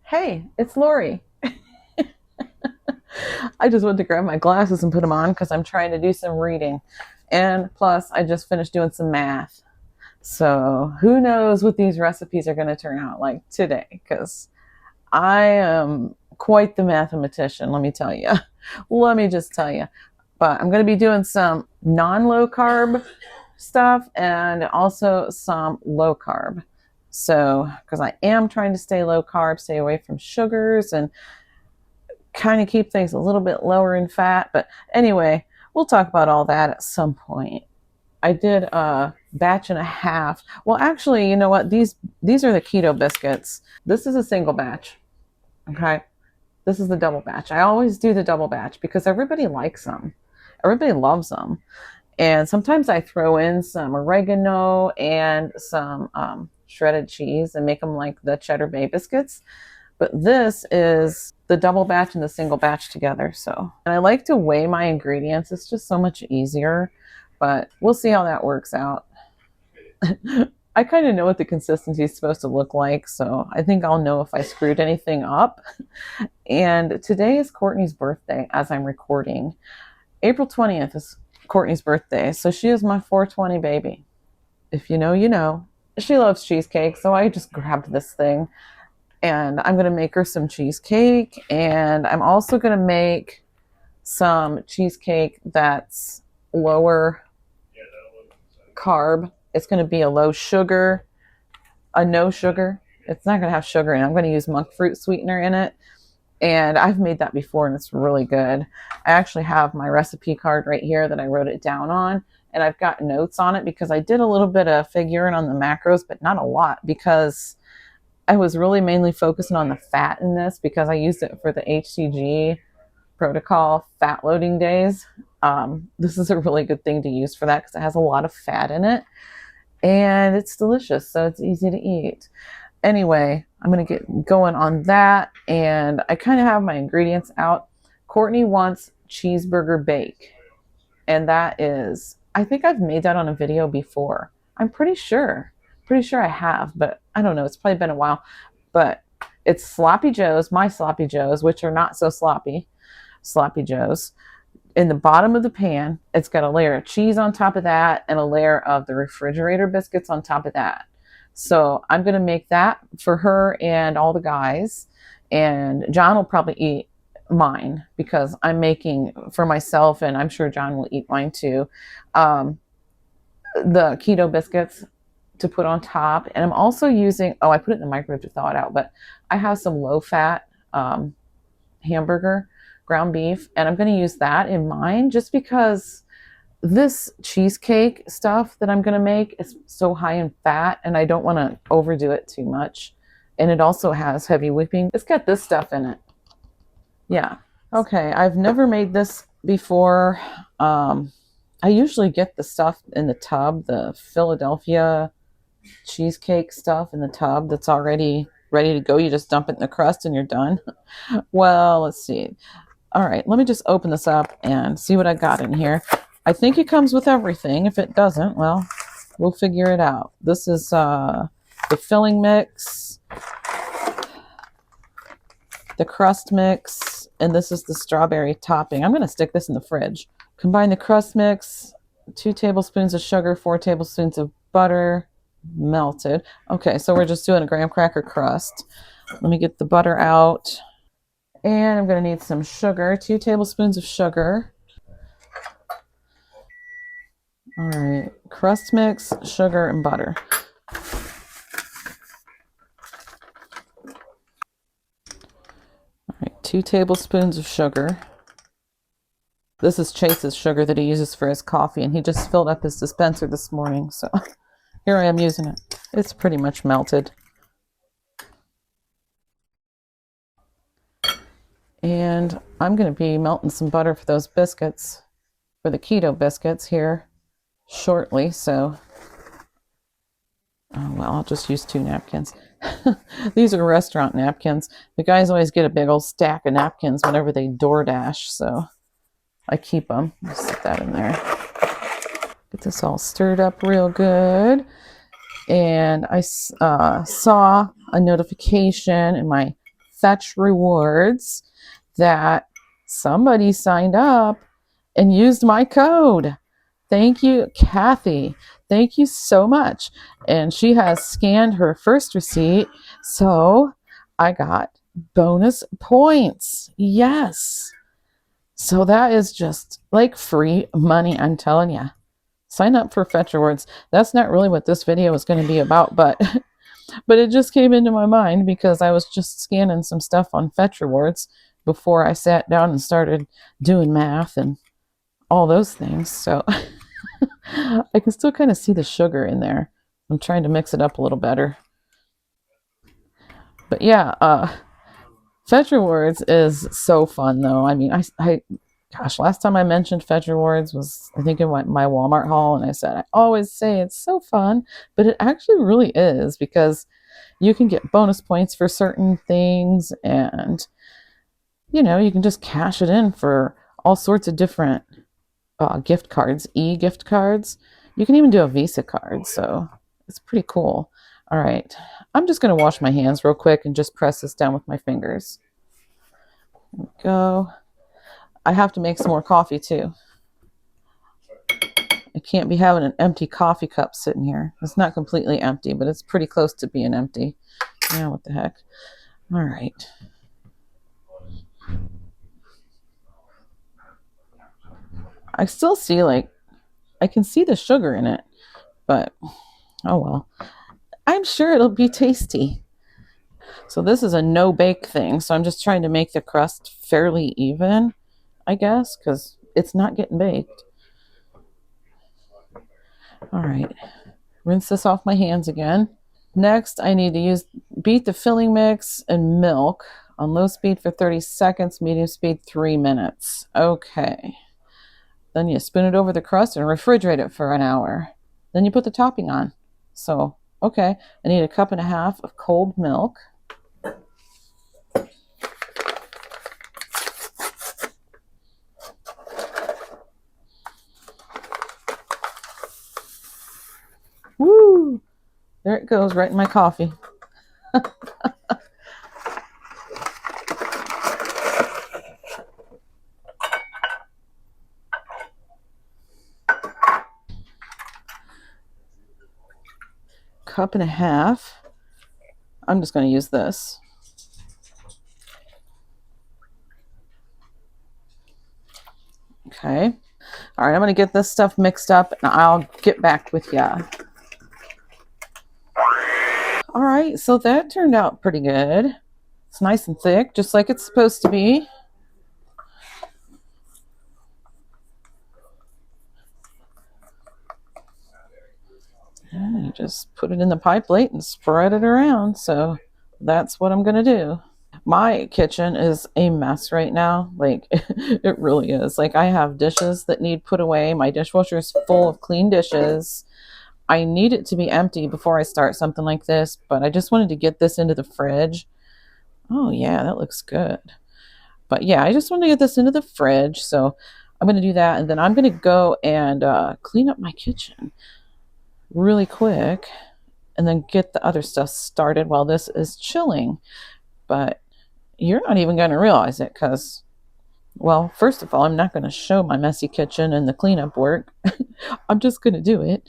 Hey, it's Lori. I just went to grab my glasses and put them on because I'm trying to do some reading. And plus, I just finished doing some math. So who knows what these recipes are going to turn out like today? Because I am quite the mathematician, let me tell you. Let me just tell you. But I'm going to be doing some non low carb stuff and also some low carb. So, because I am trying to stay low carb, stay away from sugars, and kind of keep things a little bit lower in fat. But anyway, we'll talk about all that at some point. I did a batch and a half. Well, actually, you know what? These are the keto biscuits. This is a single batch. Okay. This is the double batch. I always do the double batch because everybody likes them. Everybody loves them. And sometimes I throw in some oregano and some shredded cheese and make them like the Cheddar Bay biscuits. But this is the double batch and the single batch together. So, and I like to weigh my ingredients. It's just so much easier, but we'll see how that works out. I kind of know what the consistency is supposed to look like, so I think I'll know if I screwed anything up. And today is Courtney's birthday as I'm recording. April 20th is Courtney's birthday, so she is my 420 baby. If you know, you know. She loves cheesecake, so I just grabbed this thing. And I'm going to make her some cheesecake, and I'm also going to make some cheesecake that's lower carb. It's going to be a low sugar, a no sugar. It's not going to have sugar in it. I'm going to use monk fruit sweetener in it. And I've made that before, and it's really good. I actually have my recipe card right here that I wrote it down on, and I've got notes on it because I did a little bit of figuring on the macros, but not a lot because I was really mainly focusing on the fat in this because I used it for the HCG protocol fat loading days. This is a really good thing to use for that because it has a lot of fat in it and it's delicious, so it's easy to eat. Anyway, I'm going to get going on that, and I kind of have my ingredients out. Courtney wants cheeseburger bake, and that is, I think I've made that on a video before. I'm pretty sure I have, but I don't know. It's probably been a while. But it's sloppy joes, my sloppy joes, which are not so sloppy joes. In the bottom of the pan, it's got a layer of cheese on top of that and a layer of the refrigerator biscuits on top of that. So I'm going to make that for her and all the guys. And John will probably eat mine because I'm making for myself, and I'm sure John will eat mine too. The keto biscuits to put on top. And I'm also using, I put it in the microwave to thaw it out, but I have some low fat hamburger, ground beef, and I'm going to use that in mine just because this cheesecake stuff that I'm going to make is so high in fat and I don't want to overdo it too much. And it also has heavy whipping. It's got this stuff in it. Yeah. Okay. I've never made this before. I usually get the stuff in the tub, the Philadelphia cheesecake stuff in the tub that's already ready to go. You just dump it in the crust and you're done. Well, let's see. All right, let me just open this up and see what I got in here. I think it comes with everything. If it doesn't, well, we'll figure it out. This is the filling mix, the crust mix, and this is the strawberry topping. I'm going to stick this in the fridge. Combine the crust mix, 2 tablespoons of sugar, 4 tablespoons of butter, melted. Okay, so we're just doing a graham cracker crust. Let me get the butter out. And I'm going to need some sugar, 2 tablespoons of sugar. All right, crust mix, sugar, and butter. All right, 2 tablespoons of sugar. This is Chase's sugar that he uses for his coffee, and he just filled up his dispenser this morning, so here I am using it. It's pretty much melted. And I'm going to be melting some butter for those biscuits, for the keto biscuits here shortly. So, I'll just use 2 napkins. These are restaurant napkins. The guys always get a big old stack of napkins whenever they DoorDash, so I keep them. I'll stick that in there. Get this all stirred up real good. And I saw a notification in my Fetch rewards that somebody signed up and used my code. Thank you, Kathy. Thank you so much. And she has scanned her first receipt, so I got bonus points. Yes. So that is just like free money, I'm telling you. Sign up for Fetch Rewards. That's not really what this video is going to be about, but it just came into my mind because I was just scanning some stuff on Fetch Rewards before I sat down and started doing math and all those things. So I can still kind of see the sugar in there. I'm trying to mix it up a little better. But yeah, Fetch Rewards is so fun though. I mean, gosh, last time I mentioned Fetch Rewards was, I think, in my Walmart haul, and I said, I always say it's so fun, but it actually really is because you can get bonus points for certain things, and, you know, you can just cash it in for all sorts of different gift cards, e-gift cards. You can even do a Visa card, so it's pretty cool. All right, I'm just going to wash my hands real quick and just press this down with my fingers. There we go. I have to make some more coffee too. I can't be having an empty coffee cup sitting here. It's not completely empty, but it's pretty close to being empty. Yeah, what the heck. All right. I still see, like, I can see the sugar in it, but oh well. I'm sure it'll be tasty. So this is a no-bake thing, so I'm just trying to make the crust fairly even, I guess, because it's not getting baked. All right. Rinse this off my hands again. Next, I need to beat the filling mix and milk on low speed for 30 seconds, medium speed 3 minutes. Okay. Then you spoon it over the crust and refrigerate it for an hour. Then you put the topping on. So, okay, I need 1.5 cups of cold milk. Woo! There it goes, right in my coffee. Cup and a half. I'm just going to use this. Okay. All right, I'm going to get this stuff mixed up and I'll get back with ya. All right, so that turned out pretty good. It's nice and thick, just like it's supposed to be. And you just put it in the pie plate and spread it around. So that's what I'm going to do. My kitchen is a mess right now. Like, it really is. Like, I have dishes that need put away. My dishwasher is full of clean dishes. I need it to be empty before I start something like this, but I just wanted to get this into the fridge. Oh, yeah, that looks good. But yeah, I just want to get this into the fridge. So I'm going to do that. And then I'm going to go and clean up my kitchen really quick and then get the other stuff started while this is chilling. But you're not even going to realize it because, well, first of all, I'm not going to show my messy kitchen and the cleanup work. I'm just going to do it.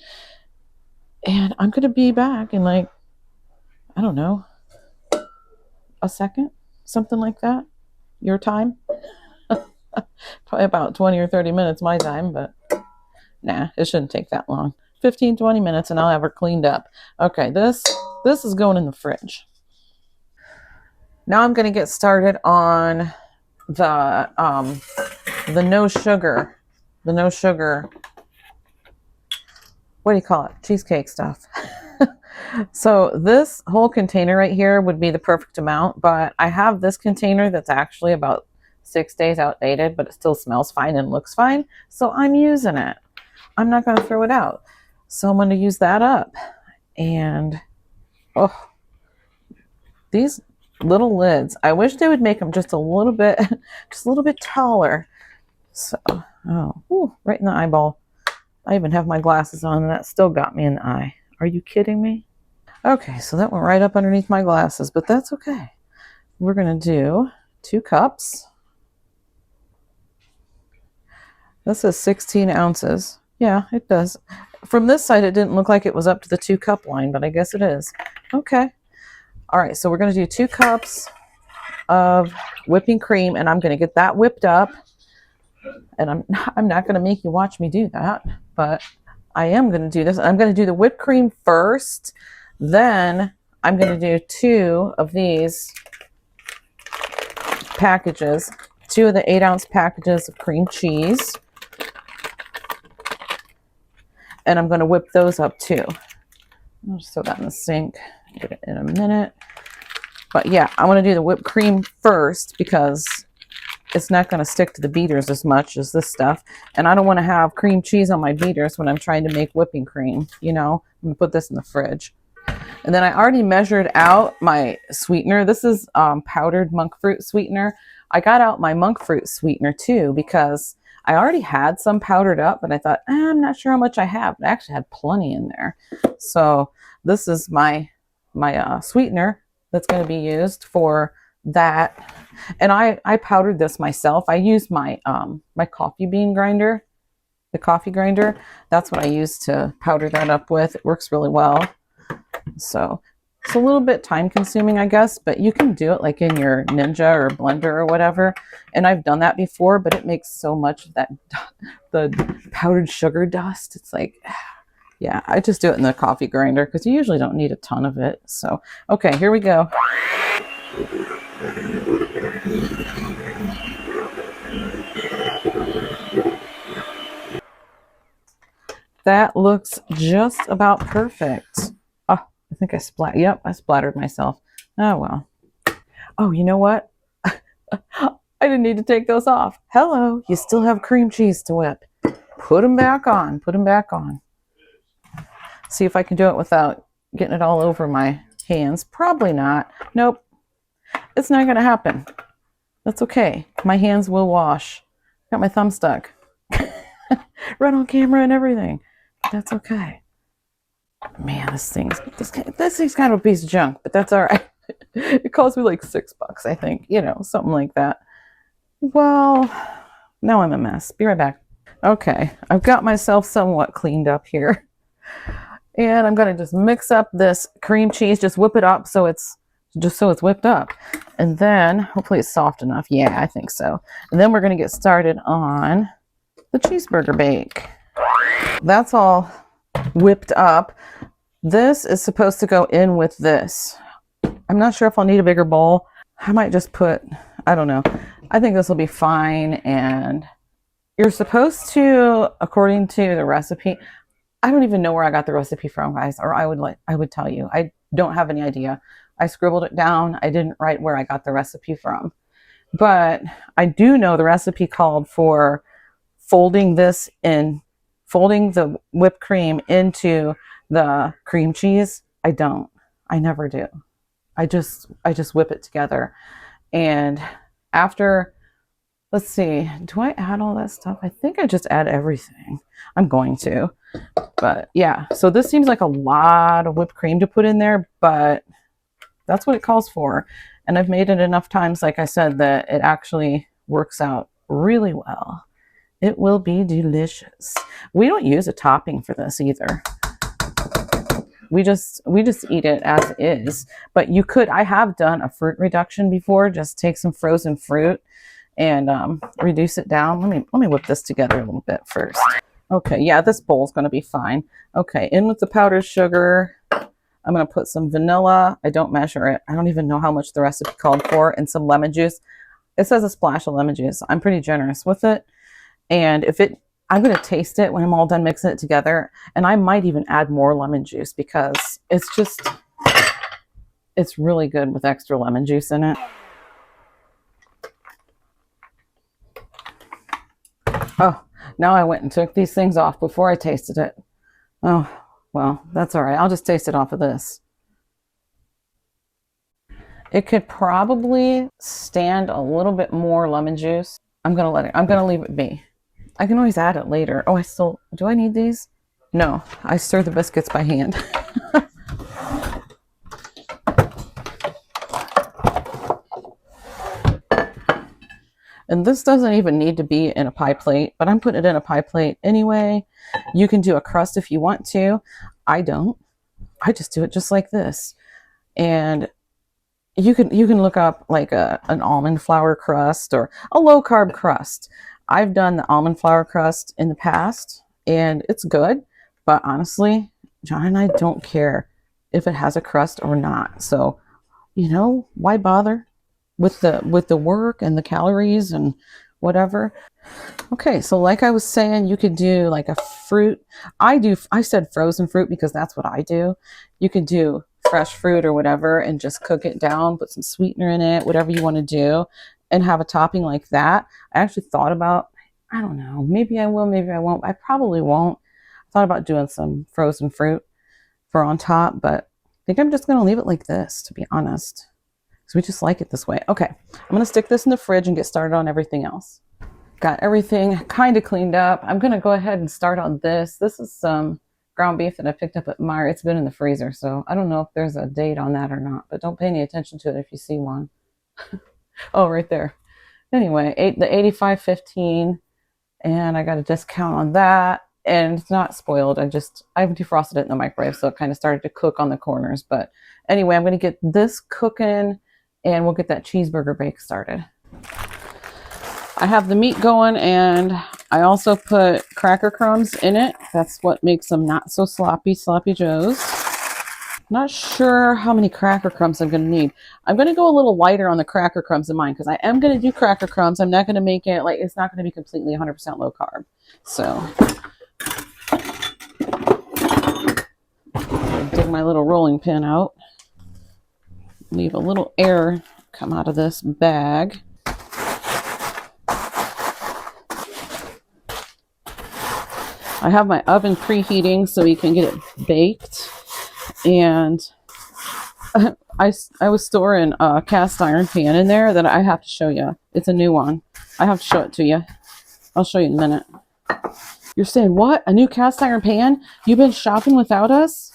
And I'm going to be back in, like, I don't know, a second, something like that. Your time. Probably about 20 or 30 minutes my time, but nah, it shouldn't take that long. 15, 20 minutes and I'll have her cleaned up. Okay, this is going in the fridge. Now I'm going to get started on the no sugar, what do you call it? Cheesecake stuff. So this whole container right here would be the perfect amount, but I have this container that's actually about 6 days outdated, but it still smells fine and looks fine. So I'm using it. I'm not going to throw it out. So I'm going to use that up. And, oh, these little lids, I wish they would make them just a little bit taller. So, oh, ooh, right in the eyeball. I even have my glasses on and that still got me in the eye. Are you kidding me? Okay, so that went right up underneath my glasses, but that's okay. we're going to do 2 cups. This is 16 ounces. Yeah, it does. From this side, it didn't look like it was up to the 2 cup line, but I guess it is. Okay. All right, so we're going to do 2 cups of whipping cream, and I'm going to get that whipped up. And I'm not going to make you watch me do that, but I am going to do this. I'm going to do the whipped cream first. Then I'm going to do 2 of these packages, 2 of the 8-ounce packages of cream cheese. And I'm going to whip those up too. I'll just throw that in the sink. Get it in a minute. But yeah, I want to do the whipped cream first because it's not going to stick to the beaters as much as this stuff. And I don't want to have cream cheese on my beaters when I'm trying to make whipping cream. You know, I'm going to put this in the fridge. And then I already measured out my sweetener. This is powdered monk fruit sweetener. I got out my monk fruit sweetener too because I already had some powdered up, but I thought, I'm not sure how much I have. I actually had plenty in there. So this is my sweetener that's going to be used for that. And I powdered this myself. I used my my coffee bean grinder, the coffee grinder. That's what I used to powder that up with. It works really well. So it's a little bit time consuming, I guess, but you can do it like in your Ninja or blender or whatever. And I've done that before, but it makes so much of that, the powdered sugar dust. It's like, yeah, I just do it in the coffee grinder because you usually don't need a ton of it. So, okay, here we go. That looks just about perfect. Oh, I think I splattered myself. Oh, well. Oh, you know what? I didn't need to take those off. Hello, you still have cream cheese to whip. Put them back on. Put them back on. See if I can do it without getting it all over my hands. Probably not. Nope. It's not going to happen. That's okay. My hands will wash. Got my thumb stuck. Right on camera and everything. That's okay. Man, this thing's kind of a piece of junk, but that's all right. It cost me like $6, I think. You know, something like that. Well, now I'm a mess. Be right back. Okay, I've got myself somewhat cleaned up here. And I'm going to just mix up this cream cheese, just whip it up so it's whipped up. And then hopefully it's soft enough. Yeah, I think so. And then we're going to get started on the cheeseburger bake. That's all whipped up. This is supposed to go in with this. I'm not sure if I'll need a bigger bowl. I might just put, I don't know. I think this will be fine. And you're supposed to, according to the recipe, I don't even know where I got the recipe from, guys, or I would tell you. I don't have any idea. I scribbled it down. I didn't write where I got the recipe from. But I do know the recipe called for folding the whipped cream into the cream cheese. I don't. I never do. I just whip it together. And after, let's see, do I add all that stuff? I think I just add everything. I'm going to. But yeah, so this seems like a lot of whipped cream to put in there, but that's what it calls for. And I've made it enough times, like I said, that it actually works out really well. It will be delicious. We don't use a topping for this either. We just eat it as is. But you could, I have done a fruit reduction before. Just take some frozen fruit and reduce it down. Let me whip this together a little bit first. Okay, yeah, this bowl's going to be fine. Okay, in with the powdered sugar. I'm going to put some vanilla. I don't measure it. I don't even know how much the recipe called for. And some lemon juice. It says a splash of lemon juice. I'm pretty generous with it. And I'm going to taste it when I'm all done mixing it together. And I might even add more lemon juice because it's really good with extra lemon juice in it. Oh, now I went and took these things off before I tasted it. Oh, well, that's all right. I'll just taste it off of this. It could probably stand a little bit more lemon juice. I'm going to leave it be. I can always add it later. Oh, do I need these? No, I stir the biscuits by hand. And this doesn't even need to be in a pie plate, but I'm putting it in a pie plate anyway. You can do a crust if you want to. I don't. I just do it just like this. And you can look up like an almond flour crust or a low carb crust. I've done the almond flour crust in the past and it's good, but honestly, John and I don't care if it has a crust or not. So, why bother with the work and the calories and whatever. Okay, so like I was saying, you could do like a fruit. I said frozen fruit because that's what I do. You could do fresh fruit or whatever and just cook it down, put some sweetener in it, whatever you want to do, and have a topping like that. I actually thought about, I don't know, maybe I will, maybe I won't. I probably won't. I thought about doing some frozen fruit for on top, but I think I'm just going to leave it like this, to be honest. Because we just like it this way. Okay, I'm going to stick this in the fridge and get started on everything else. Got everything kind of cleaned up. I'm going to go ahead and start on this. This is some ground beef that I picked up at Meijer. It's been in the freezer, so I don't know if there's a date on that or not, but don't pay any attention to it if you see one. Oh, right there. Anyway, the 85.15, and I got a discount on that, and it's not spoiled. I've defrosted it in the microwave, so it kind of started to cook on the corners. But anyway, I'm going to get this cooking, and we'll get that cheeseburger bake started. I have the meat going, and I also put cracker crumbs in it. That's what makes them not so sloppy joes. Not sure how many cracker crumbs I'm going to need. I'm going to go a little lighter on the cracker crumbs in mine because I am going to do cracker crumbs. I'm not going to make it like it's not going to be completely 100% low carb. So dig my little rolling pin out. Leave a little air come out of this bag. I have my oven preheating so we can get it baked. And I was storing a cast iron pan in there that I have to show you. It's a new one. I have to show it to you. I'll show you in a minute. You're saying, what? A new cast iron pan? You've been shopping without us?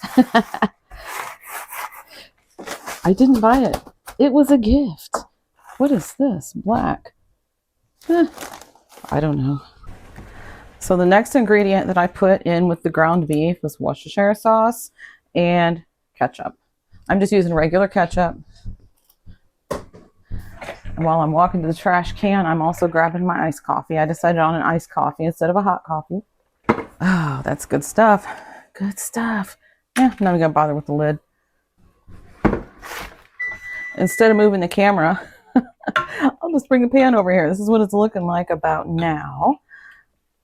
I didn't buy it. It was a gift. What is this? Black. I don't know. So the next ingredient that I put in with the ground beef was Worcestershire sauce and ketchup. I'm just using regular ketchup. And while I'm walking to the trash can, I'm also grabbing my iced coffee. I decided on an iced coffee instead of a hot coffee. Oh, that's good stuff. Good stuff. Yeah, I'm not even gonna bother with the lid. Instead of moving the camera, I'll just bring a pan over here. This is what it's looking like about now.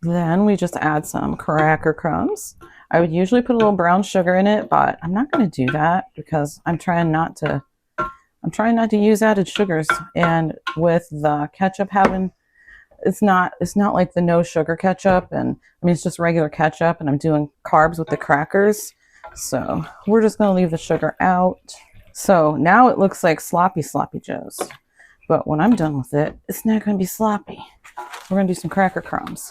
Then we just add some cracker crumbs. I would usually put a little brown sugar in it, but I'm not going to do that because I'm trying not to use added sugars. And with the ketchup having, it's not like the no sugar ketchup, and I mean it's just regular ketchup, and I'm doing carbs with the crackers. So we're just going to leave the sugar out. So now it looks like sloppy joes. But when I'm done with it, it's not going to be sloppy. We're going to do some cracker crumbs.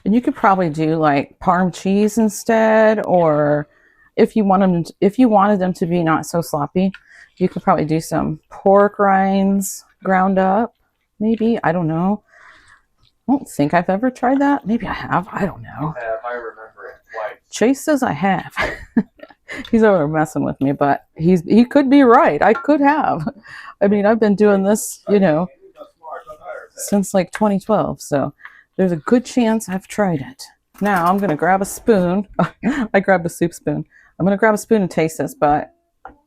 And you could probably do like Parm cheese instead, or if you wanted them to be not so sloppy, you could probably do some pork rinds ground up. Maybe, I don't know. I don't think I've ever tried that. Maybe I have. I don't know. I remember it. Like Chase says I have. He's over there messing with me, but he could be right. I could have. I mean, I've been doing this, since like 2012, so there's a good chance I've tried it. Now I'm going to grab a spoon. I grabbed a soup spoon. I'm going to grab a spoon and taste this, but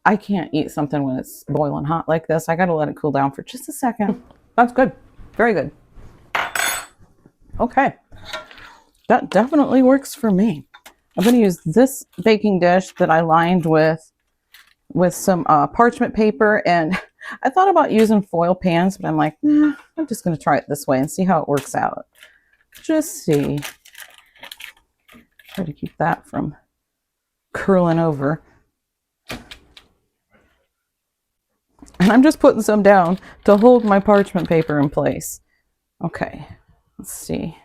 I can't eat something when it's boiling hot like this. I got to let it cool down for just a second. That's good. Very good. Okay. That definitely works for me. I'm going to use this baking dish that I lined with some parchment paper, and I thought about using foil pans, but I'm like, nah, I'm just going to try it this way and see how it works out. Just see. Try to keep that from curling over. And I'm just putting some down to hold my parchment paper in place. Okay, let's see.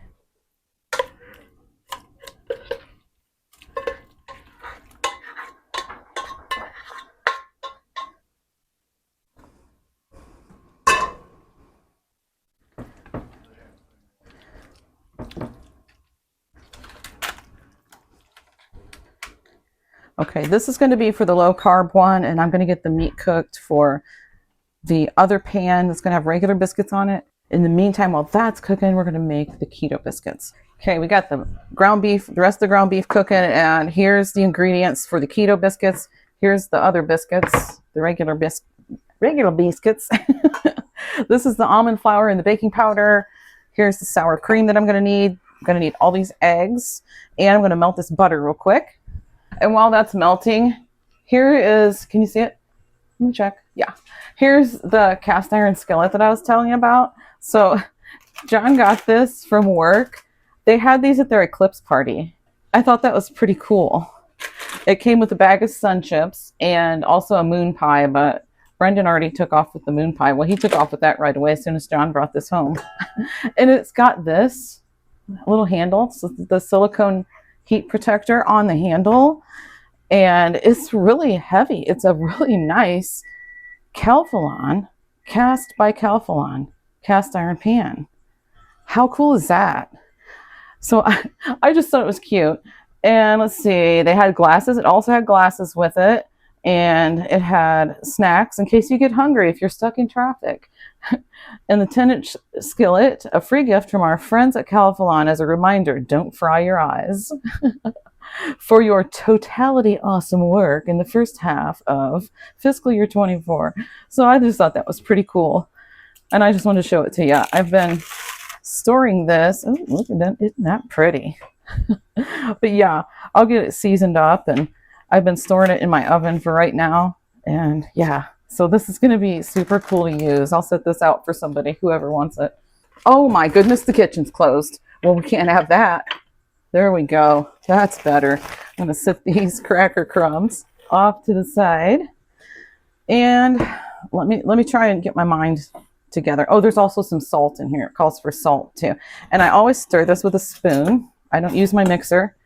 Okay, this is going to be for the low carb one, and I'm going to get the meat cooked for the other pan that's going to have regular biscuits on it. In the meantime, while that's cooking, we're going to make the keto biscuits. Okay, we got the ground beef, the rest of the ground beef cooking, and here's the ingredients for the keto biscuits. Here's the other biscuits, the regular biscuits. This is the almond flour and the baking powder. Here's the sour cream that I'm going to need. I'm going to need all these eggs, and I'm going to melt this butter real quick. And while that's melting, here is, can you see it? Let me check. Yeah. Here's the cast iron skillet that I was telling you about. So John got this from work. They had these at their eclipse party. I thought that was pretty cool. It came with a bag of sun chips and also a moon pie, but Brendan already took off with the moon pie. Well, he took off with that right away as soon as John brought this home. And it's got this little handle, so the silicone heat protector on the handle, and it's really heavy. It's a really nice Calphalon, cast by Calphalon cast iron pan. How cool is that? So I just thought it was cute. And let's see, they had glasses. It also had glasses with it, and it had snacks in case you get hungry if you're stuck in traffic. And the 10-inch skillet, a free gift from our friends at Calphalon as a reminder, don't fry your eyes. For your totality awesome work in the first half of fiscal year 24. So I just thought that was pretty cool. And I just wanted to show it to you. I've been storing this. Oh, look at that. Isn't that pretty? But yeah, I'll get it seasoned up, and I've been storing it in my oven for right now. And yeah, so this is going to be super cool to use. I'll set this out for somebody, whoever wants it. Oh my goodness, the kitchen's closed. Well, we can't have that. There we go. That's better. I'm going to set these cracker crumbs off to the side. And let me try and get my mind together. Oh, there's also some salt in here. It calls for salt too. And I always stir this with a spoon. I don't use my mixer.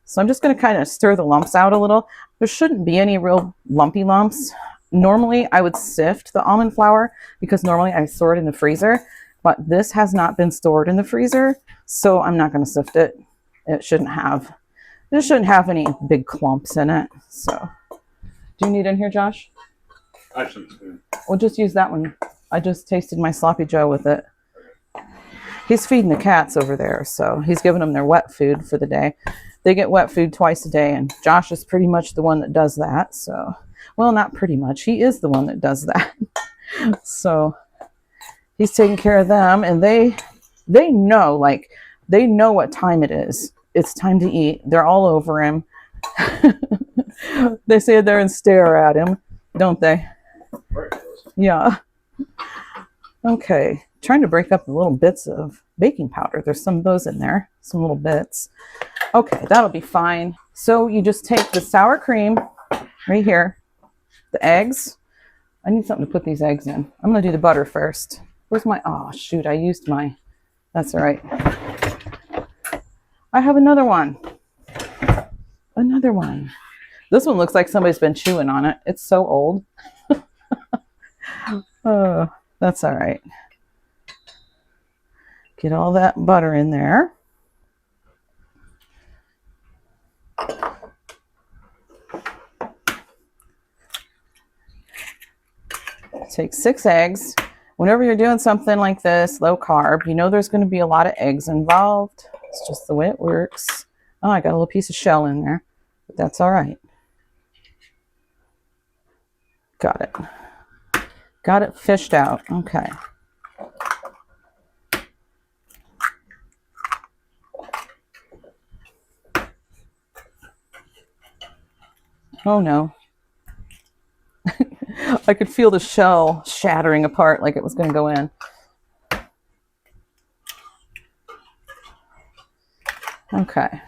So I'm just going to kind of stir the lumps out a little. There shouldn't be any real lumpy lumps. Normally, I would sift the almond flour because normally I store it in the freezer. But this has not been stored in the freezer, so I'm not going to sift it. It shouldn't have any big clumps in it. So, do you need in here, Josh? I shouldn't. We'll just use that one. I just tasted my sloppy joe with it. He's feeding the cats over there, so he's giving them their wet food for the day. They get wet food twice a day, and Josh is pretty much the one that does that. So, well, not pretty much. He is the one that does that. So, he's taking care of them, and they know what time it is. It's time to eat. They're all over him. They sit there and stare at him, don't they? Yeah. Okay. Trying to break up the little bits of baking powder. There's some of those in there. Some little bits. Okay, that'll be fine. So you just take the sour cream right here. The eggs. I need something to put these eggs in. I'm going to do the butter first. Where's my... Oh, shoot. I used my... That's all right. I have another one. Another one. This one looks like somebody's been chewing on it. It's so old. Oh, that's all right. Get all that butter in there. Take 6 eggs. Whenever you're doing something like this, low carb, you know there's going to be a lot of eggs involved. It's just the way it works. Oh, I got a little piece of shell in there, but that's all right. Got it. Got it fished out. Okay. Oh no. I could feel the shell shattering apart like it was going to go in. Okay.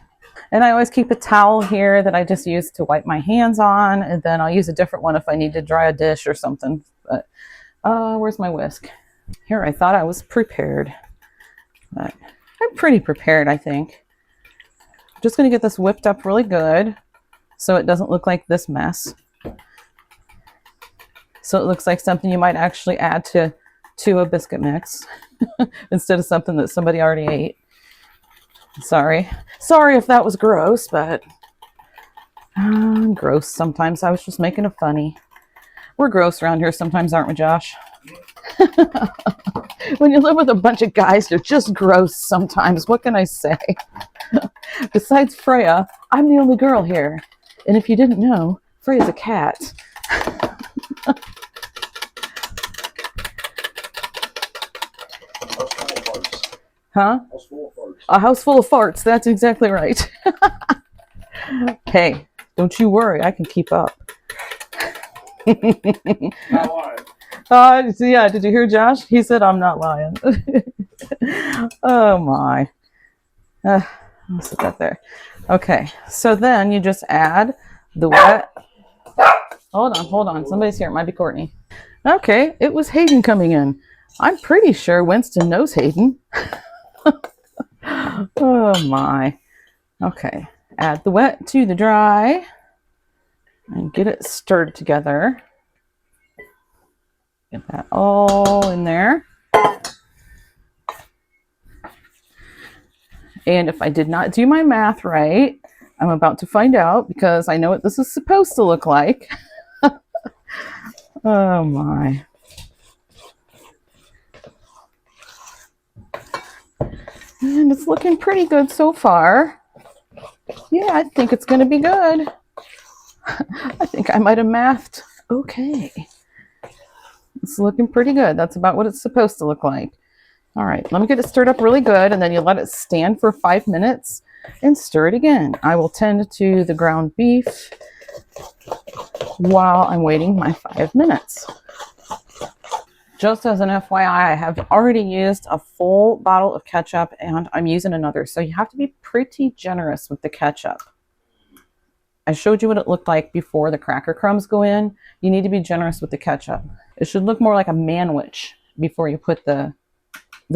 And I always keep a towel here that I just use to wipe my hands on, and then I'll use a different one if I need to dry a dish or something. But where's my whisk? Here, I thought I was prepared, but I'm pretty prepared, I think. I'm just going to get this whipped up really good so it doesn't look like this mess. So it looks like something you might actually add to a biscuit mix instead of something that somebody already ate. Sorry if that was gross, but Gross sometimes. I was just making a funny. We're gross around here sometimes, aren't we, Josh? When you live with a bunch of guys, they're just gross sometimes. What can I say? Besides Freya, I'm the only girl here. And if you didn't know, Freya's a cat. Huh? A house full of farts. That's exactly right. Hey, don't you worry. I can keep up. Yeah, did you hear Josh? He said I'm not lying. Oh my. I'll sit that there. Okay, so then you just add the wet. Hold on. Somebody's here. It might be Courtney. Okay, it was Hayden coming in. I'm pretty sure Winston knows Hayden. Oh my. Okay, add the wet to the dry and get it stirred together. Get that all in there. And if I did not do my math right, I'm about to find out because I know what this is supposed to look like. Oh my. And it's looking pretty good so far. Yeah, I think it's going to be good. I think I might have mathed okay. It's looking pretty good. That's about what it's supposed to look like. All right, let me get it stirred up really good, and then you let it stand for 5 minutes and stir it again. I will tend to the ground beef while I'm waiting my 5 minutes. Just as an FYI, I have already used a full bottle of ketchup, and I'm using another. So you have to be pretty generous with the ketchup. I showed you what it looked like before the cracker crumbs go in. You need to be generous with the ketchup. It should look more like a manwich before you put the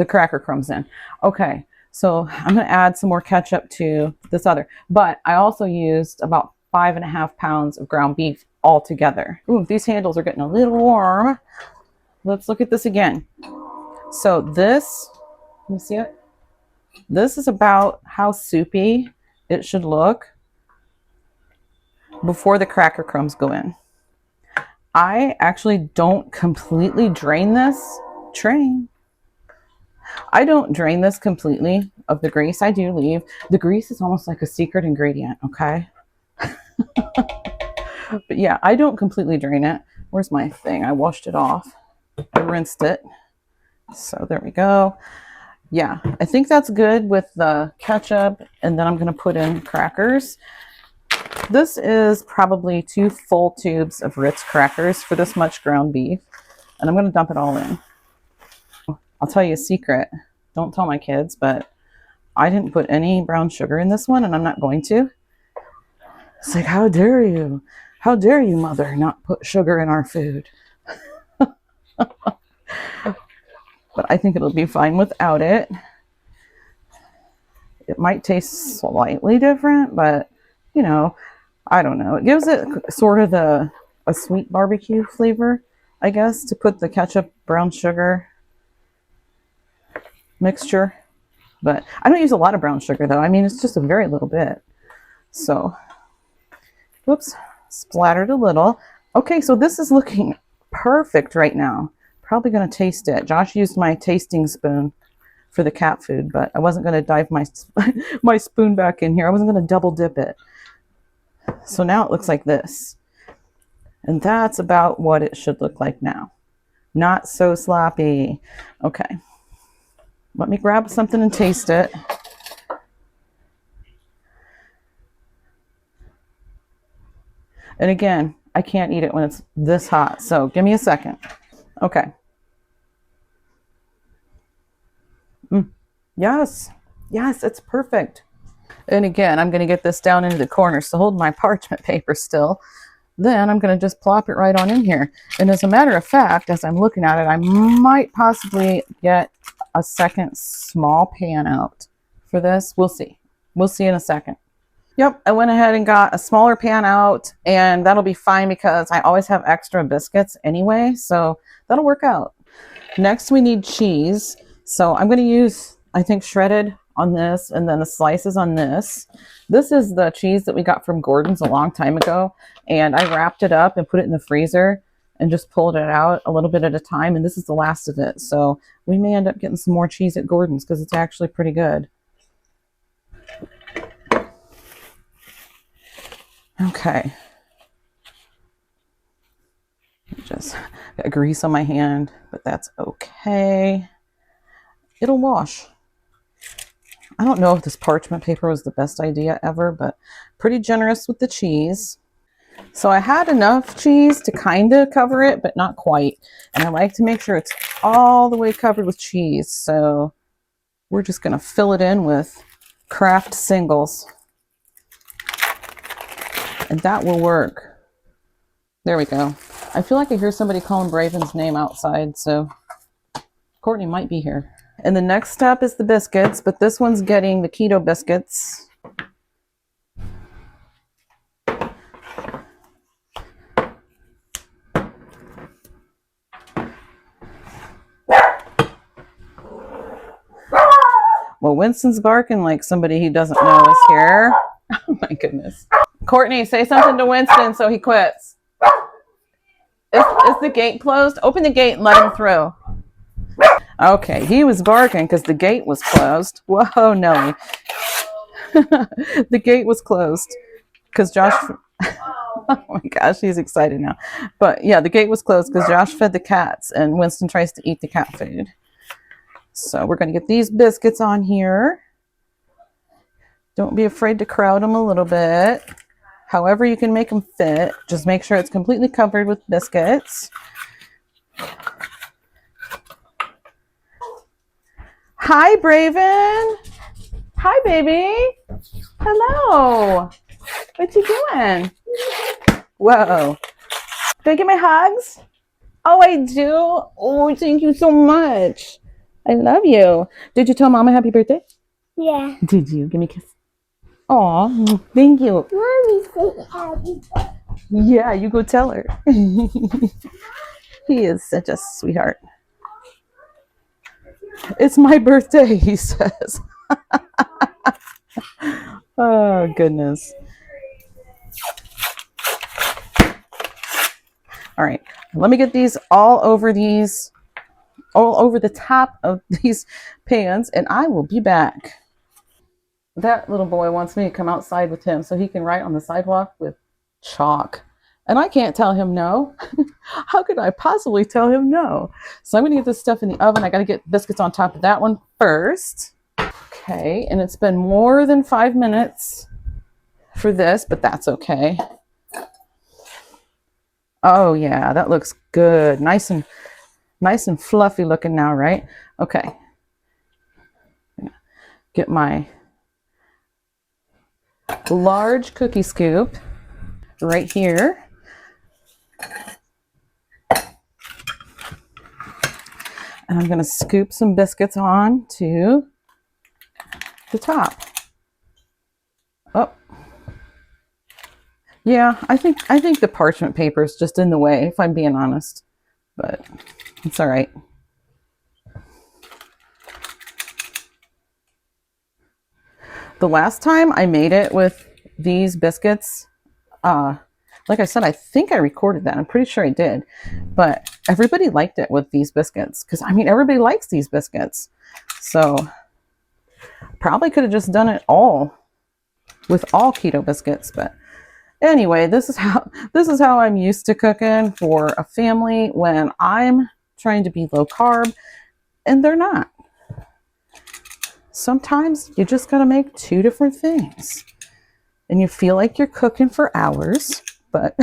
cracker crumbs in. Okay, so I'm going to add some more ketchup to this other. But I also used about 5.5 pounds of ground beef altogether. Ooh, these handles are getting a little warm. Let's look at this again. So this, let me see it. This is about how soupy it should look before the cracker crumbs go in. I actually don't completely drain this. I don't drain this completely of the grease. I do leave. The grease is almost like a secret ingredient, okay? But yeah, I don't completely drain it. Where's my thing? I washed it off. I rinsed it. So there we go. Yeah, I think that's good with the ketchup. And then I'm going to put in crackers. This is probably 2 full tubes of Ritz crackers for this much ground beef. And I'm going to dump it all in. I'll tell you a secret. Don't tell my kids, but I didn't put any brown sugar in this one, and I'm not going to. It's like, how dare you? How dare you, mother, not put sugar in our food? But I think it'll be fine without it. It might taste slightly different, but, you know, I don't know. It gives it sort of a sweet barbecue flavor, I guess, to put the ketchup, brown sugar mixture. But I don't use a lot of brown sugar, though. I mean, it's just a very little bit. So, whoops, splattered a little. Okay, so this is looking perfect right now. Probably going to taste it. Josh used my tasting spoon for the cat food, but I wasn't going to dive my spoon back in here. I wasn't going to double dip it. So now it looks like this. And that's about what it should look like now. Not so sloppy. Okay. Let me grab something and taste it. And again, I can't eat it when it's this hot. So give me a second. Okay. Yes. Yes, it's perfect. And again, I'm going to get this down into the corner. So hold my parchment paper still. Then I'm going to just plop it right on in here. And as a matter of fact, as I'm looking at it, I might possibly get a second small pan out for this. We'll see. We'll see in a second. Yep, I went ahead and got a smaller pan out, and that'll be fine because I always have extra biscuits anyway, so that'll work out. Next, we need cheese. So I'm going to use, I think, shredded on this, and then the slices on this. This is the cheese that we got from Gordon's a long time ago, and I wrapped it up and put it in the freezer and just pulled it out a little bit at a time, and this is the last of it. So we may end up getting some more cheese at Gordon's because it's actually pretty good. Okay. Just got grease on my hand, but that's okay. It'll wash. I don't know if this parchment paper was the best idea ever, but pretty generous with the cheese. So I had enough cheese to kind of cover it, but not quite. And I like to make sure it's all the way covered with cheese. So we're just going to fill it in with Kraft singles. And that will work. There we go. I feel like I hear somebody calling Braven's name outside, so Courtney might be here. And the next step is the biscuits, but this one's getting the keto biscuits. Well, Winston's barking like somebody he doesn't know is here. Oh my goodness. Courtney, say something to Winston so he quits. Is the gate closed? Open the gate and let him through. Okay, he was barking because the gate was closed. Whoa, Nelly. The gate was closed because Josh... Oh my gosh, he's excited now. But yeah, the gate was closed because Josh fed the cats and Winston tries to eat the cat food. So we're going to get these biscuits on here. Don't be afraid to crowd them a little bit. However you can make them fit. Just make sure it's completely covered with biscuits. Hi, Braven. Hi, baby. Hello. What you doing? Whoa. Do I get my hugs? Oh, I do? Oh, thank you so much. I love you. Did you tell Mama happy birthday? Yeah. Did you? Give me a kiss. Aw, thank you. Mommy said happy birthday. Yeah, you go tell her. He is such a sweetheart. It's my birthday, he says. Oh, goodness. All right, let me get these all over the top of these pans, and I will be back. That little boy wants me to come outside with him so he can write on the sidewalk with chalk. And I can't tell him no. How could I possibly tell him no? So I'm going to get this stuff in the oven. I got to get biscuits on top of that one first. Okay, and it's been more than 5 minutes for this, but that's okay. Oh yeah, that looks good. Nice and fluffy looking now, right? Okay. Get my large cookie scoop right here. And I'm going to scoop some biscuits on to the top. Oh. Yeah, I think the parchment paper is just in the way, if I'm being honest. But it's all right. The last time I made it with these biscuits, like I said, I think I recorded that. I'm pretty sure I did. But everybody liked it with these biscuits. Because, I mean, everybody likes these biscuits. So, probably could have just done it all with all keto biscuits. But anyway, this is how I'm used to cooking for a family when I'm trying to be low carb and they're not. Sometimes you just got to make two different things. And you feel like you're cooking for hours, but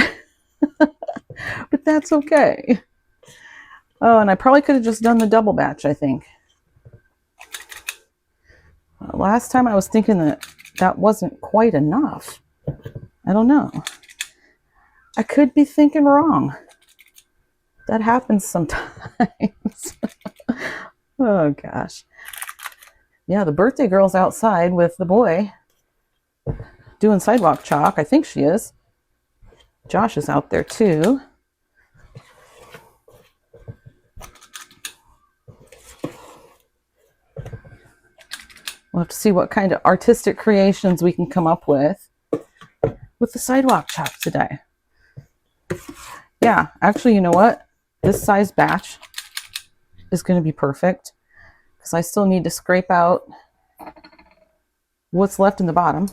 but that's okay. Oh, and I probably could have just done the double batch, I think. Last time I was thinking that wasn't quite enough. I don't know. I could be thinking wrong. That happens sometimes. Oh, gosh. Yeah, the birthday girl's outside with the boy doing sidewalk chalk. I think she is. Josh is out there, too. We'll have to see what kind of artistic creations we can come up with the sidewalk chalk today. Yeah, actually, you know what? This size batch is going to be perfect because I still need to scrape out what's left in the bottom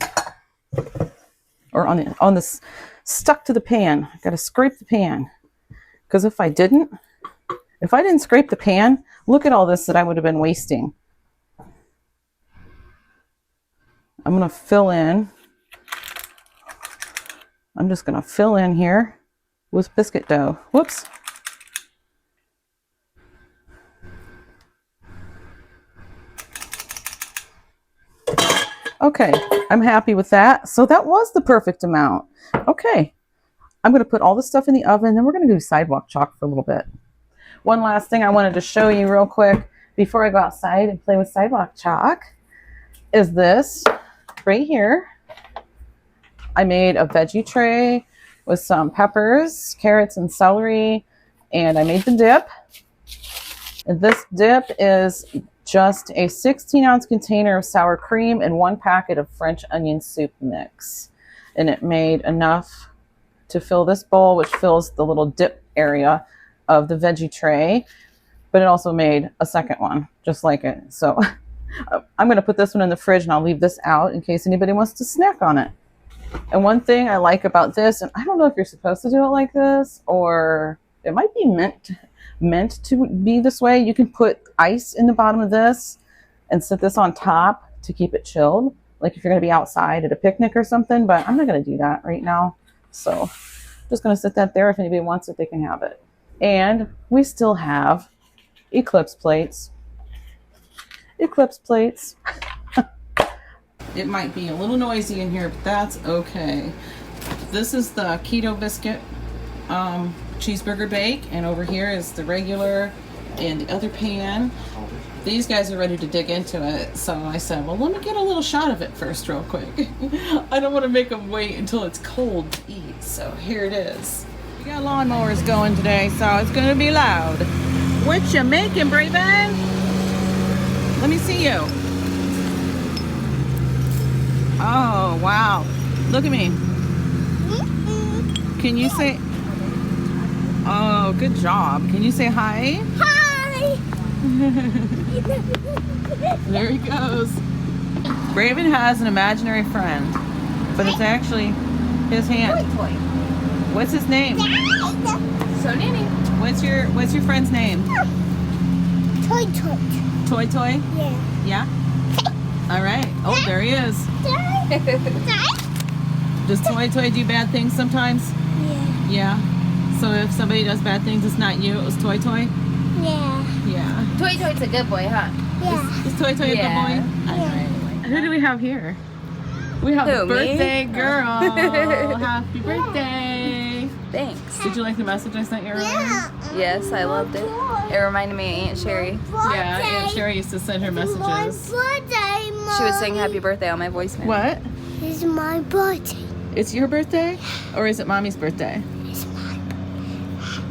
or on this stuck to the pan. I got to scrape the pan because if I didn't scrape the pan, look at all this that I would have been wasting. I'm going to fill in. I'm just going to fill in here with biscuit dough. Whoops. Okay, I'm happy with that. So that was the perfect amount. Okay, I'm going to put all this stuff in the oven, and then we're going to do sidewalk chalk for a little bit. One last thing I wanted to show you real quick before I go outside and play with sidewalk chalk is this right here. I made a veggie tray with some peppers, carrots, and celery, and I made the dip. And this dip is just a 16-ounce container of sour cream and 1 packet of French onion soup mix. And it made enough to fill this bowl, which fills the little dip area of the veggie tray. But it also made a second one, just like it. So I'm going to put this one in the fridge, and I'll leave this out in case anybody wants to snack on it. And one thing I like about this, and I don't know if you're supposed to do it like this, or it might be meant to be this way. You can put ice in the bottom of this and set this on top to keep it chilled, like if you're going to be outside at a picnic or something, but I'm not going to do that right now. So I'm just going to set that there. If anybody wants it, they can have it. And we still have eclipse plates. It might be a little noisy in here, but that's okay. This is the keto biscuit cheeseburger bake, and over here is the regular in the other pan. These guys are ready to dig into it, so I said, well, let me get a little shot of it first real quick. I don't want to make them wait until it's cold to eat, so here it is. We got lawnmowers going today, so it's going to be loud. What you making, Braven? Let me see you. Oh, wow. Look at me. Can you say... Oh, good job. Can you say hi? Hi! There he goes. Braven has an imaginary friend, but it's actually his hand. Toy. What's his name? So Nanny. What's your friend's name? Toy. Toy Toy? Yeah. Yeah? All right. Oh, there he is. Does Toy Toy do bad things sometimes? Yeah. Yeah. So if somebody does bad things, it's not you, it was Toy Toy? Yeah. Yeah. Toy Toy's a good boy, huh? Yeah. Is Toy Toy a good boy? Yeah. Who do we have here? We have Who, a birthday me? girl. Happy birthday. Thanks. Did you like the message I sent you earlier? Yes, I loved it. It reminded me of Aunt Sherry. Yeah, Aunt Sherry used to send her messages. Birthday, She would sing happy birthday on my voicemail. What? It's my birthday. It's your birthday? Or is it Mommy's birthday? It's my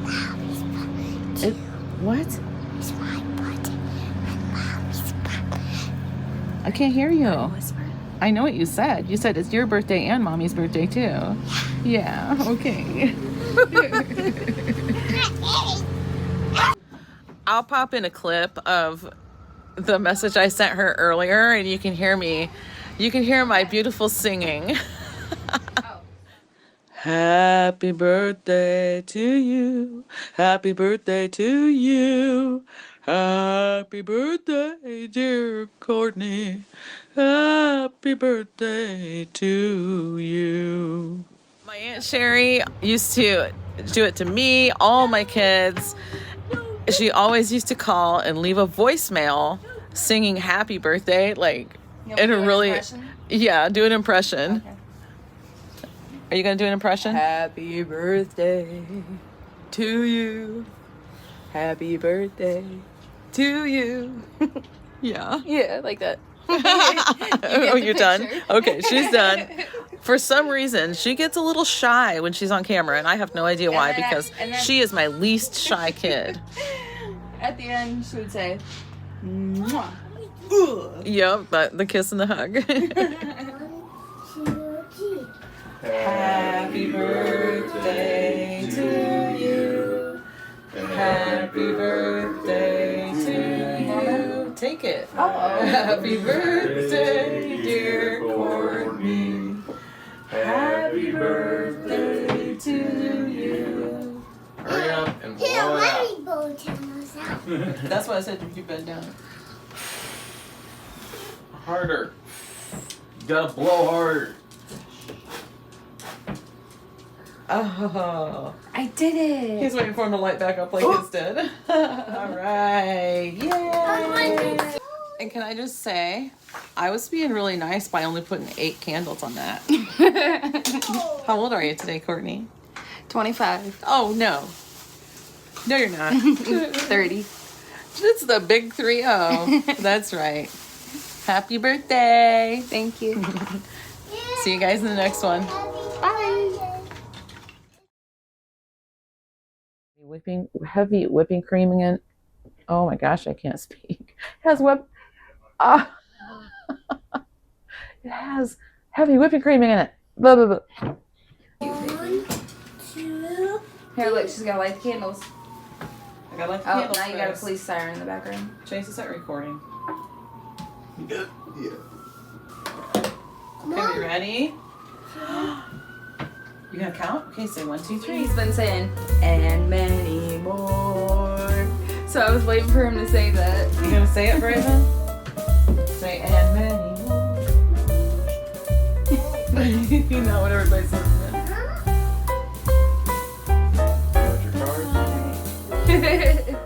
birthday. What? It's my birthday. And Mommy's birthday. I can't hear you. Whisper. I know what you said. You said it's your birthday and Mommy's birthday too. Yeah, okay. I'll pop in a clip of the message I sent her earlier, and you can hear me. You can hear my beautiful singing. Happy birthday to you. Happy birthday to you. Happy birthday, dear Courtney. Happy birthday to you. My Aunt Sherry used to do it to me, all my kids. She always used to call and leave a voicemail singing happy birthday, like in a really... Impression? Yeah, do an impression. Okay. Are you going to do an impression? Happy birthday to you. Happy birthday to you. Yeah. Yeah, like that. Oh, the you're done? picture. Okay, she's done. For some reason, she gets a little shy when she's on camera, and I have no idea why, then because and then- she is my least shy kid. At the end, she would say, "Mwah." Yep, the kiss and the hug. 1, 2, 3. Happy birthday to you. Happy birthday to you. Take it. Oh. Happy birthday, dear Courtney. Happy birthday to you. Hurry up and Here, blow it let out. me blow Thanos out. That's why I said you bend down. Harder. You gotta blow harder. Oh. I did it. He's waiting for him to light back up like his did. All right. Yay. And can I just say, I was being really nice by only putting 8 candles on that. How old are you today, Courtney? 25. Oh, no. No, you're not. 30. It's the big 3-0. That's right. Happy birthday. Thank you. See you guys in the next one. Bye. Heavy whipping cream again. Oh my gosh, I can't speak. It has it has heavy whipping cream in it. Blah, blah, blah. 1, 2. Here, look, she's gonna light the candles. I got like the Oh, candles now you got a first. police siren in the background. Chase, start recording. You good? Yeah. Okay, we ready? You gonna count? Okay, say 1, 2, 3. He's been saying, and many more. So I was waiting for him to say that. You gonna say it, Braven? Say and many more. You know what everybody's listening. Got your card?